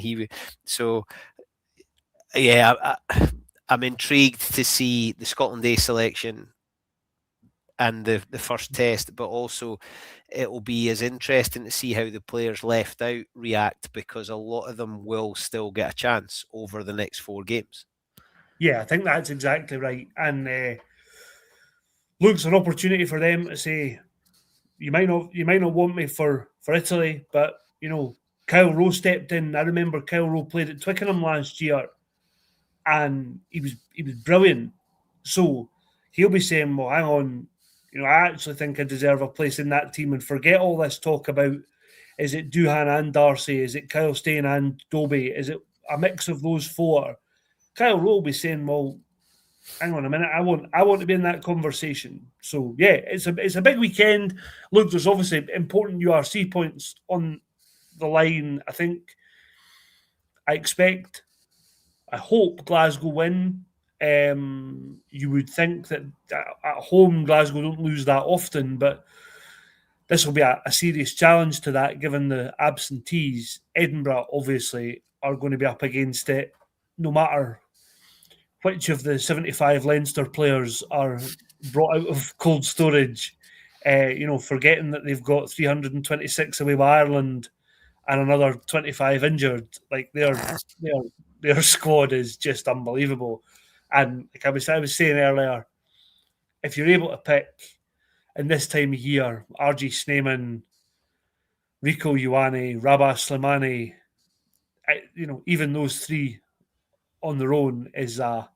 I'm intrigued to see the Scotland A selection and the first test, but also it will be as interesting to see how the players left out react, because a lot of them will still get a chance over the next 4 games. Yeah, I think that's exactly right. And looks an opportunity for them to say, you might not want me for Italy, but Kyle Rowe stepped in. I remember Kyle Rowe played at Twickenham last year, and he was brilliant. So he'll be saying, well, hang on, I actually think I deserve a place in that team, and forget all this talk about, is it Duhan and Darcy? Is it Kyle Stein and Dobie? Is it a mix of those 4? Kyle Rowe will be saying, well, hang on a minute, I want to be in that conversation. So yeah, it's a big weekend. Look, there's obviously important URC points on the line. I hope Glasgow win. You would think that at home Glasgow don't lose that often, but this will be a serious challenge to that given the absentees. Edinburgh obviously are going to be up against it no matter which of the 75 Leinster players are brought out of cold storage. Forgetting that they've got 326 away with Ireland and another 25 injured. Like their squad is just unbelievable. And like I was saying earlier, if you're able to pick in this time of year, RG Sneeman, Rico Ioane, Rabah Slimani, even those three on their own are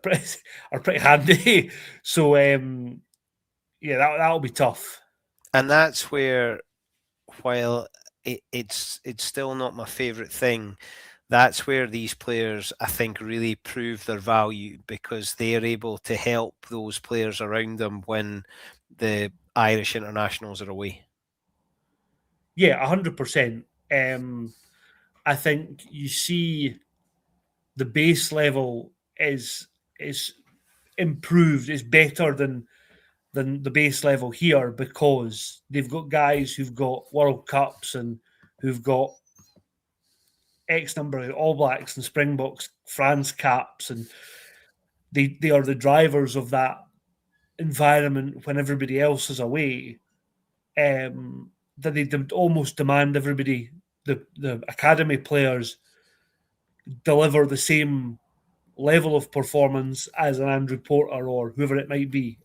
pretty handy. So that'll be tough. And that's where, while it's still not my favourite thing, that's where these players, I think, really prove their value, because they're able to help those players around them when the Irish internationals are away. Yeah, 100%. I think you see the base level is improved, is better than the base level here, because they've got guys who've got World Cups and who've got X number of All Blacks and Springboks, France caps, and they are the drivers of that environment when everybody else is away. That they almost demand everybody, the academy players, deliver the same level of performance as an Andrew Porter or whoever it might be.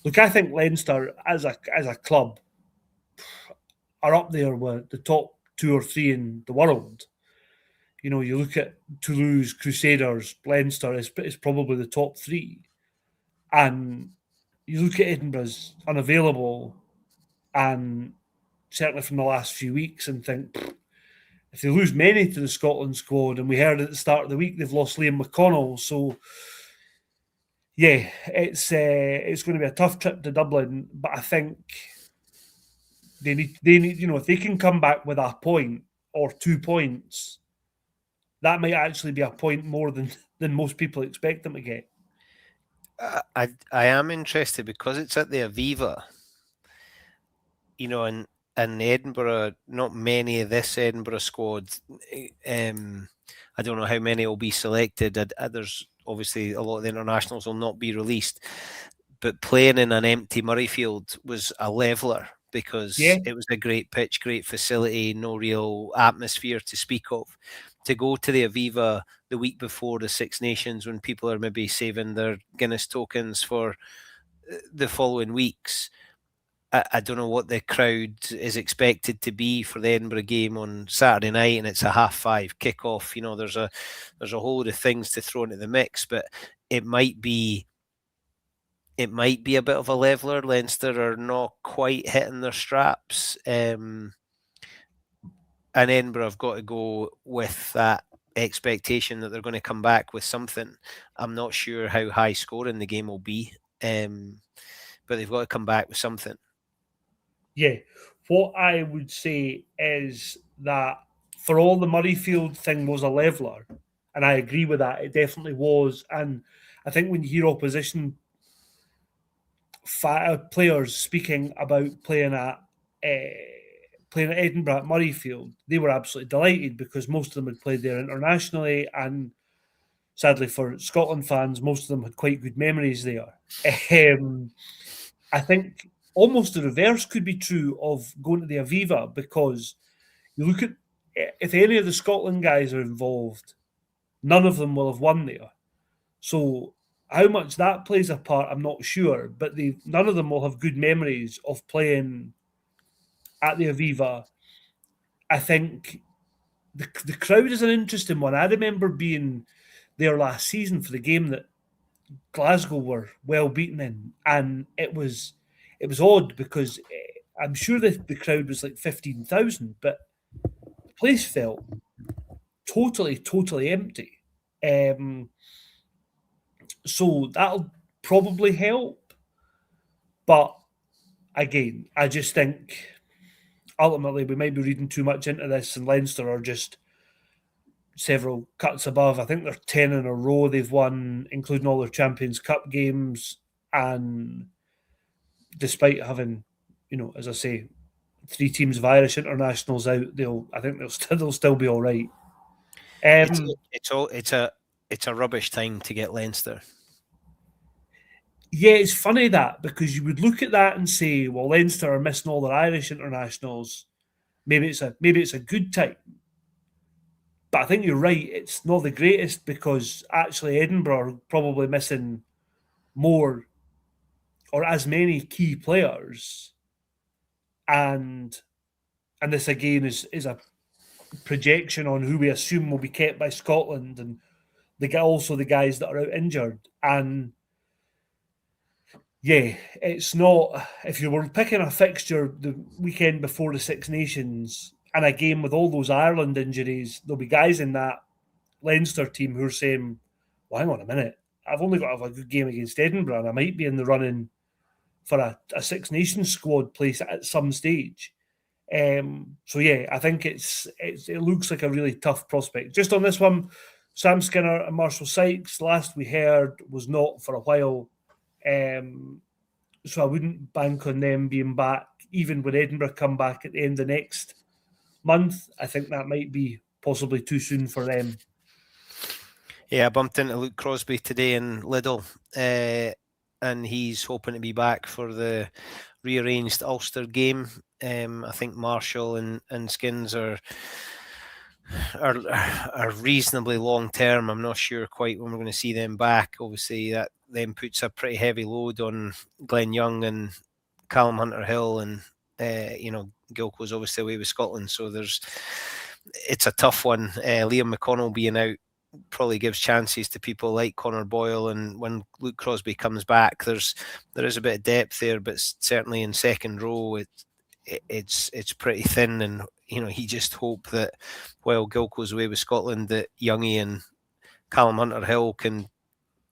Look, I think Leinster as a club are up there with the top 2 or 3 in the world. You look at Toulouse, Crusaders, Leinster is probably the top 3. And you look at Edinburgh's unavailable, and certainly from the last few weeks, and think, if they lose many to the Scotland squad, and we heard at the start of the week they've lost Liam McConnell, so yeah, it's going to be a tough trip to Dublin. But I think they need if they can come back with a point or 2 points, that might actually be a point more than most people expect them to get. I am interested because it's at the Aviva, and Edinburgh, not many of this Edinburgh squad. I don't know how many will be selected. There's obviously a lot of the internationals will not be released, but playing in an empty Murrayfield was a leveller, because it was a great pitch, great facility, no real atmosphere to speak of. To go to the Aviva the week before the Six Nations, when people are maybe saving their Guinness tokens for the following weeks, I don't know what the crowd is expected to be for the Edinburgh game on Saturday night, and it's a 5:30 kickoff. There's a whole lot of things to throw into the mix, but it might be a bit of a leveller. Leinster are not quite hitting their straps, and Edinburgh have got to go with that expectation that they're going to come back with something. I'm not sure how high scoring the game will be, but they've got to come back with something. Yeah, what I would say is that for all the Murrayfield thing was a leveller, and I agree with that. It definitely was. And I think when you hear opposition players speaking about playing at Edinburgh at Murrayfield, they were absolutely delighted, because most of them had played there internationally, and sadly for Scotland fans, most of them had quite good memories there. I think almost the reverse could be true of going to the Aviva, because you look at, if any of the Scotland guys are involved, none of them will have won there. So how much that plays a part, I'm not sure, but none of them will have good memories of playing at the Aviva. I think the crowd is an interesting one. I remember being there last season for the game that Glasgow were well beaten in, and it was odd, because I'm sure the crowd was like 15,000, but the place felt totally empty. So that'll probably help, but again, I just think ultimately we might be reading too much into this, and Leinster are just several cuts above. I think they're 10 in a row they've won, including all their Champions Cup games. And despite having, as I say, 3 teams of Irish internationals out, I think they'll still be all right. It's a rubbish time to get Leinster. Yeah, it's funny that, because you would look at that and say, well, Leinster are missing all their Irish internationals. Maybe it's a good time. But I think you're right. It's not the greatest, because actually Edinburgh are probably missing more or as many key players, and this again is a projection on who we assume will be kept by Scotland, and also the guys that are out injured. And yeah, it's not, if you were picking a fixture the weekend before the Six Nations and a game with all those Ireland injuries, there'll be guys in that Leinster team who are saying, well, hang on a minute, I've only got to have a good game against Edinburgh and I might be in the running for a Six Nations squad place at some stage. So yeah, I think it looks like a really tough prospect. Just on this one, Sam Skinner and Marshall Sykes, last we heard, was not for a while. So I wouldn't bank on them being back, even when Edinburgh come back at the end of next month. I think that might be possibly too soon for them. Yeah, I bumped into Luke Crosby today in Lidl, and he's hoping to be back for the rearranged Ulster game. I think Marshall and Skins are reasonably long term. I'm not sure quite when we're going to see them back. Obviously, that then puts a pretty heavy load on Glenn Young and Callum Hunter-Hill, and Gilco's obviously away with Scotland, so it's a tough one. Liam McConnell being out probably gives chances to people like Connor Boyle, and when Luke Crosby comes back, there is a bit of depth there, but certainly in second row it's pretty thin, and he just hope that while Gilco's away with Scotland, that Youngie and Callum Hunter-Hill can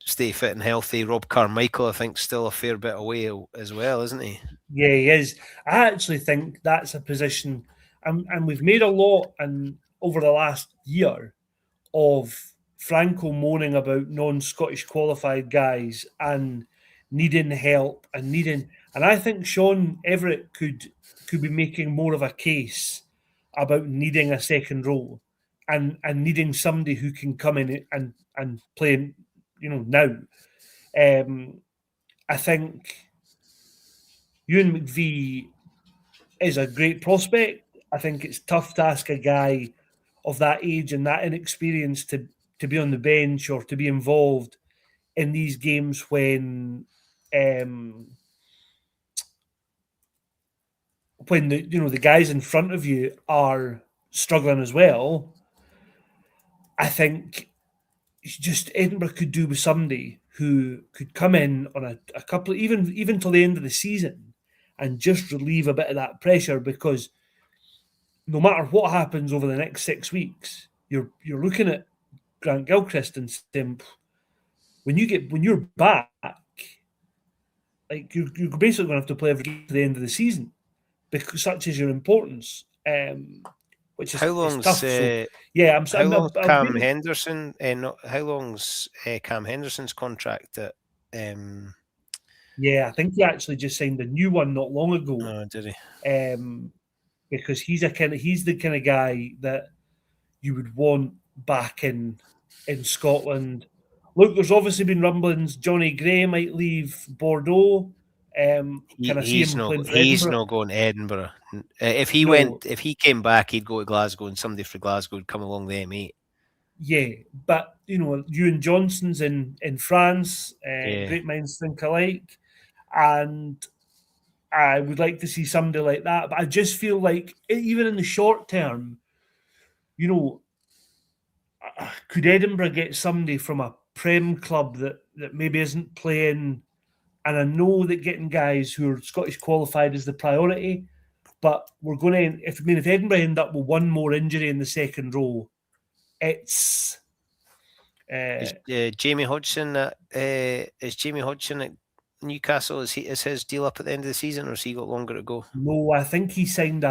stay fit and healthy. Rob Carmichael, I think, still a fair bit away as well, isn't he? Yeah, he is. I actually think that's a position, and we've made a lot and over the last year of Franco moaning about non-Scottish qualified guys and needing help and I think Sean Everett could be making more of a case about needing a second row and needing somebody who can come in and play, now. I think Ewan McVie is a great prospect. I think it's tough to ask a guy of that age and that inexperience to be on the bench or to be involved in these games when the guys in front of you are struggling as well. I think just Edinburgh could do with somebody who could come in on a couple, even till the end of the season, and just relieve a bit of that pressure, because no matter what happens over the next 6 weeks, you're looking at Grant Gilchrist and saying, when you're back, like you're basically going to have to play every game to the end of the season, because such is your importance. Which is how long's tough. So, yeah, Cam Henderson? How long's Cam Henderson's contract at? Yeah, I think he actually just signed a new one not long ago. Oh, did he? Because he's the kind of guy that you would want back in Scotland. Look, there's obviously been rumblings Johnny Gray might leave Bordeaux. He's not going to Edinburgh. If he came back, he'd go to Glasgow, and somebody from Glasgow would come along the M8. Yeah, but Ewan Johnson's in France. Great minds think alike, and I would like to see somebody like that. But I just feel like even in the short term, could Edinburgh get somebody from a Prem club that maybe isn't playing? And I know that getting guys who are Scottish qualified is the priority, but we're going to. If Edinburgh end up with one more injury in the second row, it's. Is Jamie Hodgson at Newcastle? Is his deal up at the end of the season, or has he got longer to go? No, I think he signed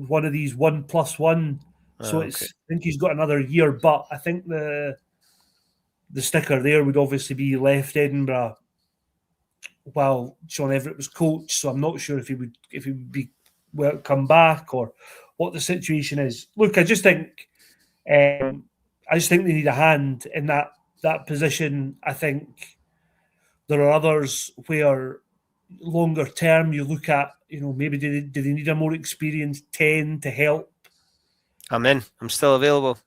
one of these 1+1 So I think he's got another year, but I think the sticker there would obviously be left Edinburgh while Sean Everett was coach. So I'm not sure if he would come back or what the situation is. Look, I just think they need a hand in that position. I think there are others where longer term you look at, maybe do they need a more experienced 10 to help? I'm in. I'm still available.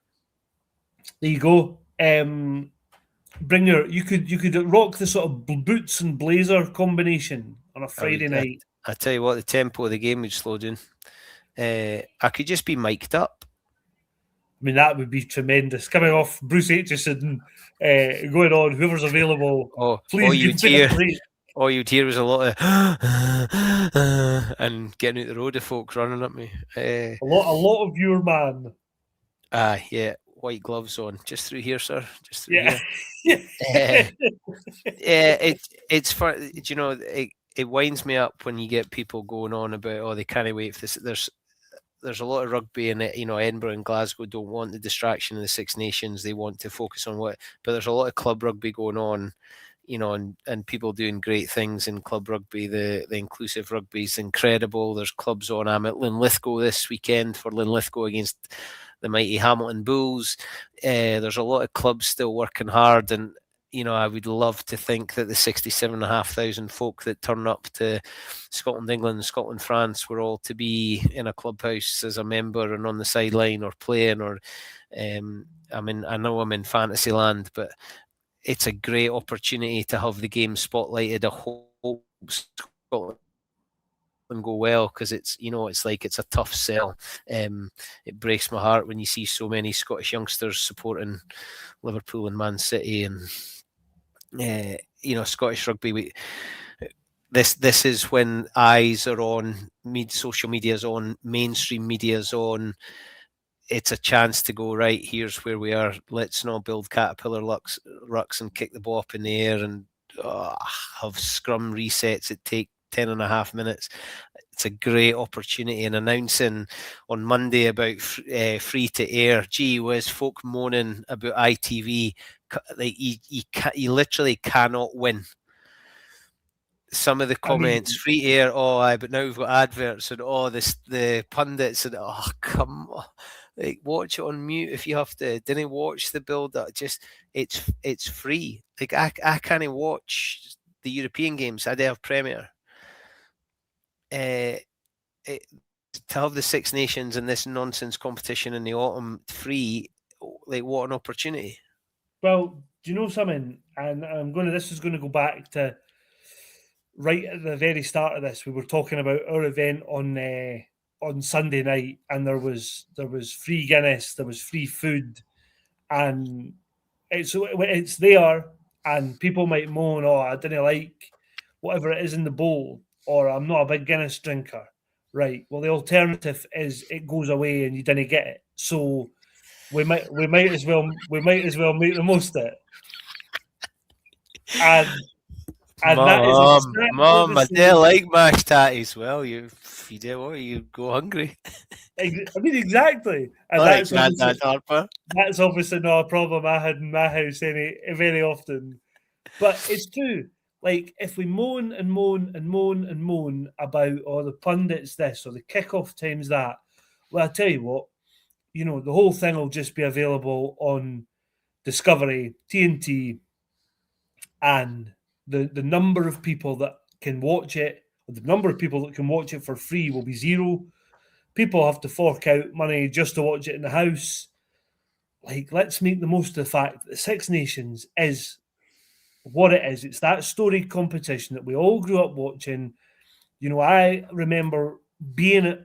There you go. You could rock the sort of boots and blazer combination on a Friday night. I tell you what, the tempo of the game would slow down. I could just be mic'd up. I mean, that would be tremendous. Coming off Bruce Aitchison, going on, whoever's available. Please, all you'd hear was a lot of and getting out the road of folks running at me. A lot of your man. Yeah, white gloves on, just through here, sir. Just through here. It's for, it winds me up when you get people going on about, they can't wait for this. There's a lot of rugby in it. Edinburgh and Glasgow don't want the distraction of the Six Nations. They want to focus on but there's a lot of club rugby going on, and people doing great things in club rugby. The inclusive rugby is incredible. There's clubs on. I'm at Linlithgow this weekend for Linlithgow against the mighty Hamilton Bulls. There's a lot of clubs still working hard, and I would love to think that the 67,500 folk that turn up to Scotland, England, Scotland, France were all to be in a clubhouse as a member and on the sideline or playing. Or, I know I'm in fantasy land, but it's a great opportunity to have the game spotlighted. I hope Scotland go well, because it's it's a tough sell. It breaks my heart when you see so many Scottish youngsters supporting Liverpool and Man City and Scottish rugby. This is when eyes are on, social media's on, mainstream media's on. It's a chance to go, right, here's where we are. Let's not build caterpillar rucks and kick the ball up in the air and have scrum resets that take 10.5 minutes. It's a great opportunity. And announcing on Monday about free to air, gee whiz, folk moaning about ITV, like you literally cannot win. Some of the comments, free to air, but now we've got adverts, and the pundits, and come on, like, watch it on mute if you have to. Didn't watch the build up. Just it's free. Like I can't watch the European games. I do have Premier. To have the Six Nations and this nonsense competition in the autumn free, like, what an opportunity. Well, do you know something? And this is going to go back to right at the very start of this. We were talking about our event on Sunday night, and there was free Guinness, there was free food, and it's there, and people might moan, I didn't like whatever it is in the bowl, or I'm not a big Guinness drinker. Right. Well, the alternative is it goes away and you didn't get it. So we might as well make the most of it. And Mom, I do like mashed tatties. Well, you do what, you go hungry. I mean, exactly. And that's Harper. That's obviously not a problem I had in my house very often. But it's true. Like, if we moan and moan and moan and moan about, the pundits this or the kickoff times that, well, I tell you what, the whole thing will just be available on Discovery, TNT, and the number of people that can watch it, or the number of people that can watch it for free will be zero. People have to fork out money just to watch it in the house. Like, let's make the most of the fact that the Six Nations is what it is. It's that storied competition that we all grew up watching. I remember being at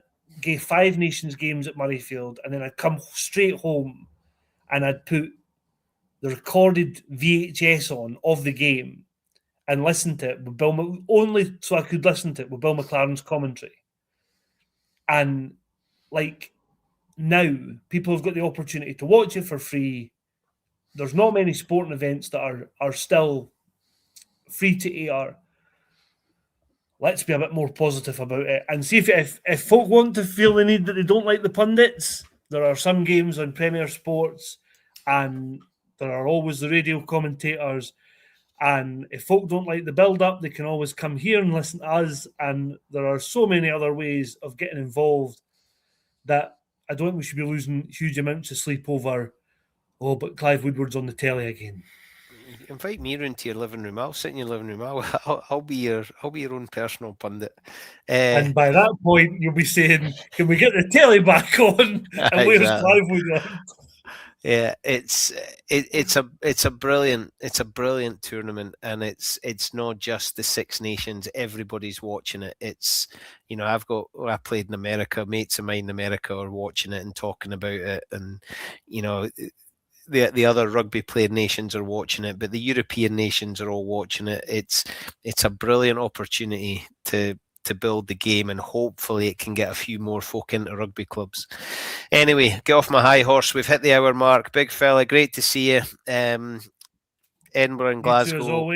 Five Nations games at Murrayfield, and then I'd come straight home and I'd put the recorded VHS on of the game and listen to it with only so I could listen to it with Bill McLaren's commentary. And like, now people have got the opportunity to watch it for free. There's not many sporting events that are still free to air. Let's be a bit more positive about it and see if folk want to feel the need that they don't like the pundits, there are some games on Premier Sports, and there are always the radio commentators. And if folk don't like the build-up, they can always come here and listen to us. And there are so many other ways of getting involved that I don't think we should be losing huge amounts of sleep over, oh, but Clive Woodward's on the telly again. Invite me round to your living room. I'll sit in your living room. I'll be your own personal pundit. And by that point, you'll be saying, "Can we get the telly back on?" And where's Clive Woodward? Yeah, it's a brilliant tournament, and it's not just the Six Nations. Everybody's watching it. It's, you know, I played in America. Mates of mine in America are watching it and talking about it, and you know, the other rugby playing nations are watching it, but the European nations are all watching it. It's a brilliant opportunity to build the game, and hopefully it can get a few more folk into rugby clubs. Anyway, get off my high horse. We've hit the hour mark. Big fella, great to see you. Edinburgh and Glasgow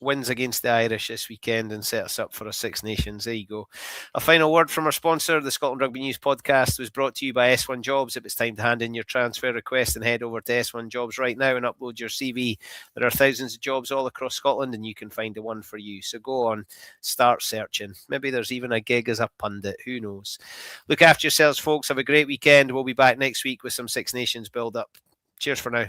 wins against the Irish this weekend and set us up for a Six Nations. There you go. A final word from our sponsor. The Scotland Rugby News podcast was brought to you by S1 Jobs. If it's time to hand in your transfer request, and head over to S1 Jobs right now and upload your CV. There are thousands of jobs all across Scotland, and you can find the one for you. So go on, start searching. Maybe there's even a gig as a pundit. Who knows? Look after yourselves, folks. Have a great weekend. We'll be back next week with some Six Nations build-up. Cheers for now.